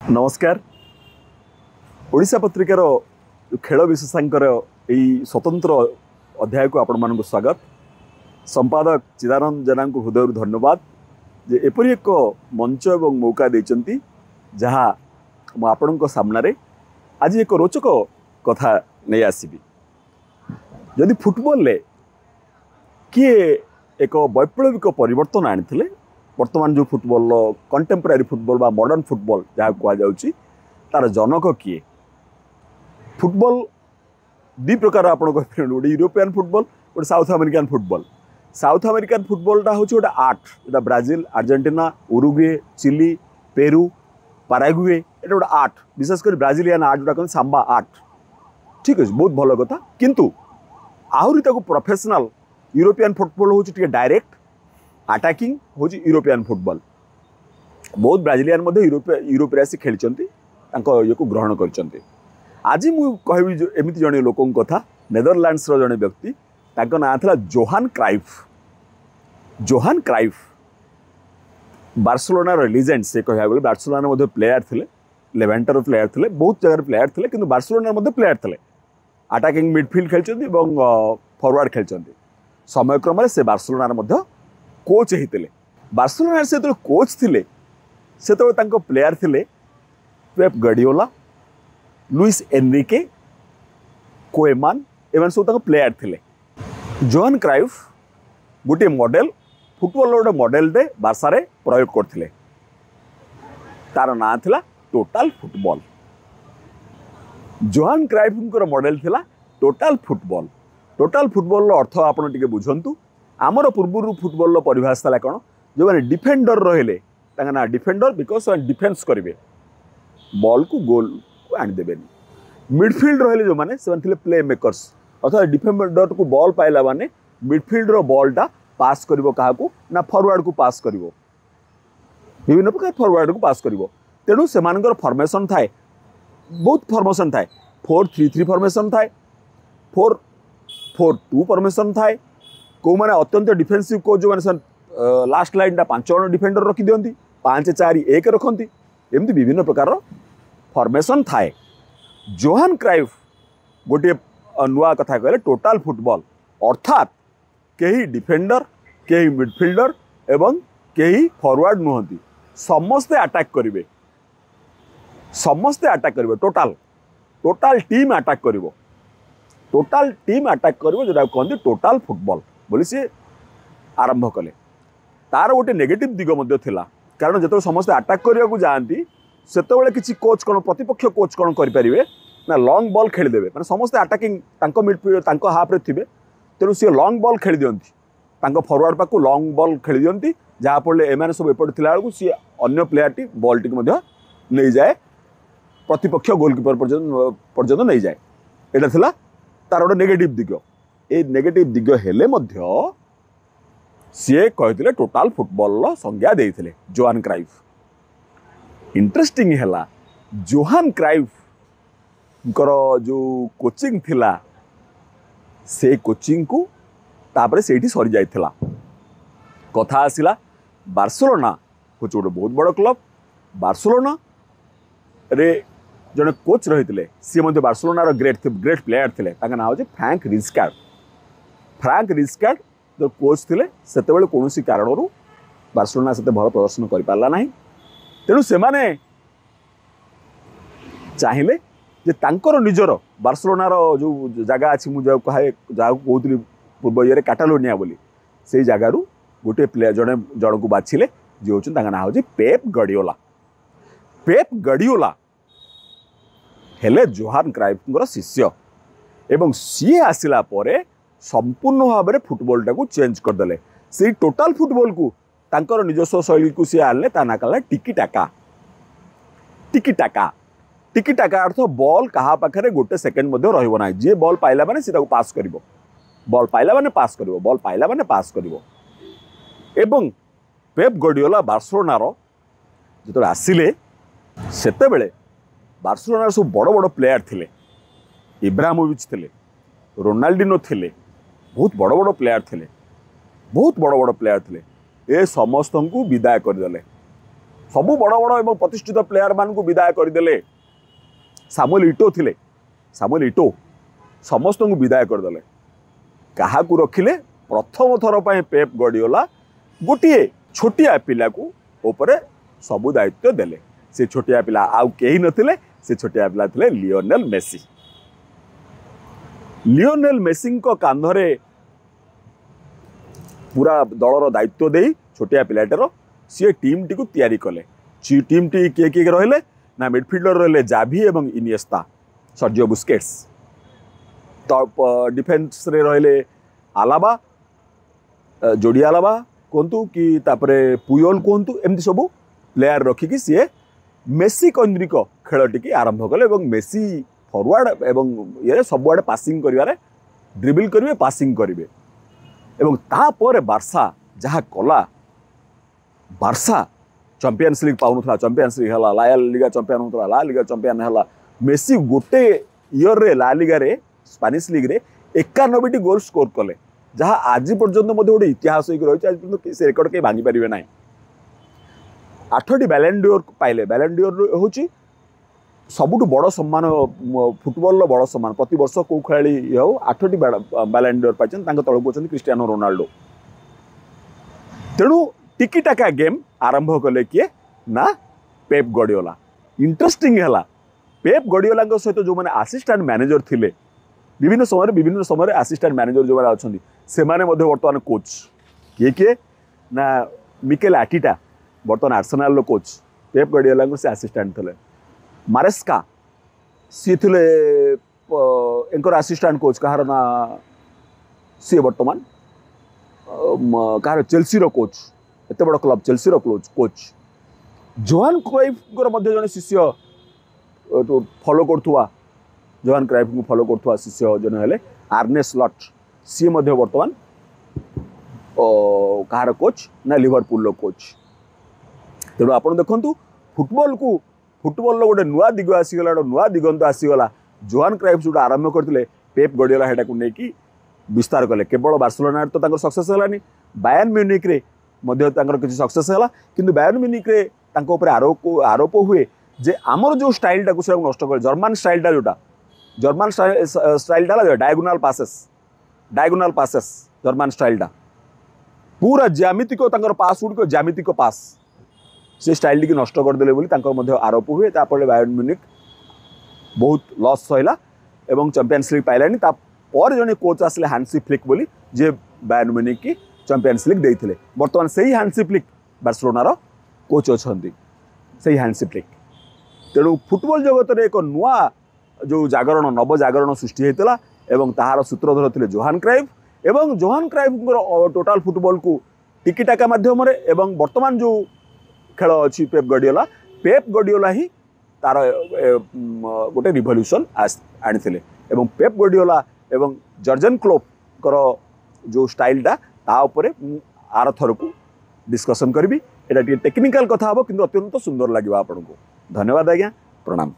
नमस्कार। ओडिशा पत्रिकार खेल विशेषांकर यही स्वतंत्र अध्याय को आपण मानक स्वागत। संपादक चिदानंद जेना को हृदय धन्यवाद जे एपरी एक मंच एवं मौका देचंती जहाँ मु आपणक सामने आज एक रोचक कथा नहीं आसबि। यदि फुटबॉल ले किए एक वैप्लविक परिवर्तन आनी वर्तमान जो फुटबॉल कंटेम्परारी फुटबॉल बा मॉडर्न फुटबॉल जहाँ कहुच्छी तार जनक किए। फुटबॉल दी प्रकार आप गोटे यूरोपियन फुटबॉल गोटे South American football. South American फुटबॉलटा हूँ गोटे आर्ट जोटा Brazil Argentina Uruguay Chile Peru Paraguay ये गोटे आर्ट विशेषकर ब्राजिलियन आर्ट जोटा कहते सांबा आर्ट। ठीक अच्छे बहुत भल कथा किंतु आहरी प्रोफेशनल यूरोपियन फुटबॉल हूँ डायरेक्ट अटैकिंग हूँ यूरोपियन फुटबॉल। बहुत ब्राजिलियन यूरोप आसी खेली ये को ग्रहण कर। आज मुझे कहबी एमती जड़े लोक कथा नेदरलैंड्स जड़े व्यक्ति ना था जोहान क्राइफ। जोहान क्राइफ बार्सिलोनार लीजेंड से कह बार्सिलोना प्लेयर थे लेवेंटर प्लेयर थे बहुत जगह प्लेयर थे कि बार्सिलोनार प्लेयर थे अटैकिंग मिडफील्ड खेलते फॉरवर्ड खेलते। समय क्रम से बार्सिलोनार कोच होते। बार्सिलोनार से कोच थे से प्लेयर थे पेप गार्डियोला लुइस एनरिके कोएमान एवं सब प्लेयर थे। जोहान क्राइफ गोटे मॉडल फुटबॉल गोटे मॉडल दे बार्सा प्रयोग करते तार ना था टोटल फुटबॉल। जोहान क्राइफ मॉडल थिला टोटल फुटबॉल। टोटल फुटबॉल अर्थ आपड़ टे बुझंतु। आमर पूर्व फुटबॉल परिभाषा कौन जो मैंने डिफेंडर रहिले ना डिफेंडर बिकज डिफेन्स करेंगे बॉल को गोल को आनीदेवे। मिडफिल्ड रहिले जो मैंने से प्ले मेकर्स अर्थात डिफेंडर को बॉल पाइला माने मिडफिल्डर बॉलटा पास करिवो काहाकू ना फॉरवर्ड को पास करिवो विभिन्न प्रकार फॉरवर्ड को पास करिवो। तेणु से फॉर्मेशन थाए बहुत फॉर्मेशन थाए 4-3-3 फॉर्मेशन थाए 4-4-2 फॉर्मेशन थाए को माने अत्यंत डिफेन्सिव कोच जो मैंने लास्ट लाइन 5 जन डिफेंडर रखी दिखती 5-4-1 रखती एमती विभिन्न प्रकार फॉर्मेशन थाए। जोहान क्राइफ गोटे नुआ कथा कहले टोटल फुटबॉल अर्थात कहीं डिफेंडर कहीं मिडफिल्डर एवं कहीं फॉरवर्ड नुहति समस्ते अटैक करेंगे समस्ते अटैक करेंगे टोटल टीम अटैक करिवो टोटल टीम अटैक करिवो जोटा कहते टोटल फुटबॉल बोली सी आरंभ कले। तार गोटे नेगेटिव दिग मध्य थिला कारण जो समस्त अटैक करने को जाती से किसी कोच कौन प्रतिपक्ष कोच कौन करेंगे ना लॉन्ग बॉल खेलीदेवे मैंने समस्त अटैकिंग मिडफील्ड हाफ रे थे तेणु सी लॉन्ग बॉल खेली दिखती फॉरवर्ड पाक लॉन्ग बॉल खेली दिखती जहाँफल एम सब एपटे थी बेलू सी अन्य प्लेयर टी बॉल टी नहीं जाए प्रतिपक्ष गोलकीपर पर्यंत नहीं जाए। यहाँ था तार गोटे नेगेटिव दिग। ये नेगेटिव दिग हेले मध्य सी कहते टोटल फुटबॉल संज्ञा देते जोहान क्राइफ। इंटरेस्टिंग है जोहान क्राइफ जो कोचिंग थिला से कोचिंग को तापर से सरी जाइथिला कथा आसिला बार्सिलोना हूँ गोटे बहुत बड़ क्लब। बार्सिलोना रे जड़े कोच रही सी बार्सिलोनार ग्रेट प्लेयर थे ना हूँ फ्रैंक रिस्कार्ड। फ्रैंक रिस्कार्ड जो कोच थे से कौन कारण बार्सिलोना से भल प्रदर्शन कर पारा ना तेणु से चाहिए जे तांकर निजर बार्सिलोनार जो जगह अच्छी मुझे कहे जहाँ कहती पूर्व ये कैटालोनिया बोली से जगार गोटे प्लेयर जन को बाछिले जी हूँ ना हूँ पेप गार्डियोला। पेप गार्डियोला हेले जोहान क्राइफ शिष्य एवं सी आसला संपूर्ण भाव में फुटबॉल टाक चेंज करदे। से टोटल फुटबॉल को तांकर निजस्व शैली को सी आने ता ना कहला टिकी टाका। टिकी टाका टिकी टाका अर्थ बॉल कहा पाखे गोटे सेकेंड रहा जी बॉल पाइला माने सी पास कर बॉल पाइला माने पास कर बॉल पाइला माने पास कर। एवं पेप गार्डियोला बार्सिलोनार जो आसिले सेते बेले बार्सिलोनार सब बड़ बड़ प्लेयर थे इब्राहिमोविच थे रोनाल्डिनो थे बहुत बड़ बड़ प्लेयर थे बहुत बड़ बड़ प्लेयर थे ए समस्त को विदाय करदे सबु बड़ बड़ और प्रतिष्ठित प्लेयर मान विदाय करदे। सामुएल इटो थिले, सामुएल इटो समस्त को विदाय करदे। क्या रखिले प्रथम थर पर पेप गार्डियोला गोटे छोटिया पिला को ऊपर सबु दायित्व देले। से छोटिया पिला आउ केही नथिले, से छोटिया पिला थिले लियोनेल मेसी। लियोनेल मेसी को कांधरे पूरा दलर दायित्व दे छोटिया पिलाटर सी टीम टी को तैयारी कले। टीम टी किए किए रहिले ना मिडफिल्डर रहिले जाभी एवं इनिएस्ता, सर्जियो बुस्केट्स। तो डिफेन्स रे रहिले आलाबा, जोड़ी आलाबा कहतु कि तापरे पुयोल कहतु, एमती सब प्लेयर रखिकी सी मेसी केन्द्रिक खेल टी आरंभ कले। मेसी फॉरवर्ड एवं ये सबुआड़े पासिंग करिवारे, ड्रिबल करेंगे, पासिंग करेंगे। एवं तापर बार्सा जहाँ कला, बार्सा चैंपियंस लीग पाउनथला, चैंपियंस लीग हला, ला लिगा चैंपियन होतला, ला लिगा चैंपियन हला। मेसी गोटे ईयर रे ला लिगा रे स्पेनिश लीग रे 91 गोल स्कोर कले, जहाँ आज पर्यंत गोटे इतिहास होकर रही। आज पर्यंत से रेकर्ड कहीं भांगी पारे ना। 8टी बैलन डिओर पाइले। बैलन डिओर हूँ सबुठ बड़ सम्मान, फुटबॉल बड़ सम्मान। प्रति वर्ष कौ खेला हो 8टी बैलन डिओर पाई, तलक अच्छा क्रिस्टियानो रोनाल्डो। तेणु टिकी टाका गेम आरंभ कले किए ना पेप गार्डियोला। इंटरेस्टिंग है पेप गार्डियोला सहित जो मैंने असिस्टेंट मैनेजर थिले, विभिन्न समय असिस्टेंट मैनेजर जो मैंने अच्छा से बर्तमान कोच किए किए ना मिकेल आर्टेटा बर्तमान आर्सेनाल कोच, पेप गार्डियोला से असिस्टेंट थे। मारेस्का सी थे एंकर असिस्टेंट कोच, कहार ना सी बर्तमान कहार चेल्सी रो कोच, एत बड़ क्लब चेल्सी रो कोच। जोहान क्राइफ जन शिष्य फॉलो करथुआ, जोहान क्राइफ को फॉलो करथुआ शिष्य जन हेले आर्ने स्लॉट, सी बर्तमान कहार कोच ना लिवरपूल कोच। तेणु आप देखु फुटबॉल गोटे नुआ दिग आसीगला, नुआ दिगंत आसीगला। जोहान क्राइफ जो आरंभ करते पेप गार्डियोला हेटा को लेकिन विस्तार कले। केवल बार्सिलोना तो सक्सेस है, बायर्न म्यूनिक रे किसी सक्सेस है, किंतु बायर्न म्यूनिक रे आरोप हुए जे आमर जो स्टाइल टाक नष्ट कर, जर्मान स्टाइलटा जोटा, जर्मान स्टाइलटा डायगोनाल पासेस जर्मान स्टाइलटा पूरा ज्यामितिक पास गुड़िक ज्यामितिक पास से स्टाइल टी नष्ट करदे आरोप हुए। तापर बायर्न म्यूनिक बहुत लॉस सहला एवं चैंपियंस लीग पाइलानी। तापर जने कोच आसले हांसी फ्लिक बोली, जे बायर्न म्यूनिक की चैंपियंस लीग देइथिले। बर्तमान से ही हांसी फ्लिक बार्सिलोनार कोच अच्छी, से ही हांसी फ्लिक। तेणु फुटबॉल जगत में एक नुआ जो जागरण, नव जागरण सृष्टि होता एवं ताहार सूत्रधर थे जोहान क्राइफ। एवं जोहान क्राइफ टोटाल फुटबॉल को टिकी टाका माध्यम एवं वर्तमान जो खेल अच्छी पेप गार्डियोला ही तार गोटे रिवोल्यूशन आनी एवं पेप गार्डियोला एवं जर्जन क्लोप जो स्टाइलटा ताऊपर आर थर को डिस्कसन करी। एटा टेक्निकल कथा हम, किंतु अत्यंत सुंदर लगे आपको। धन्यवाद आज्ञा, प्रणाम।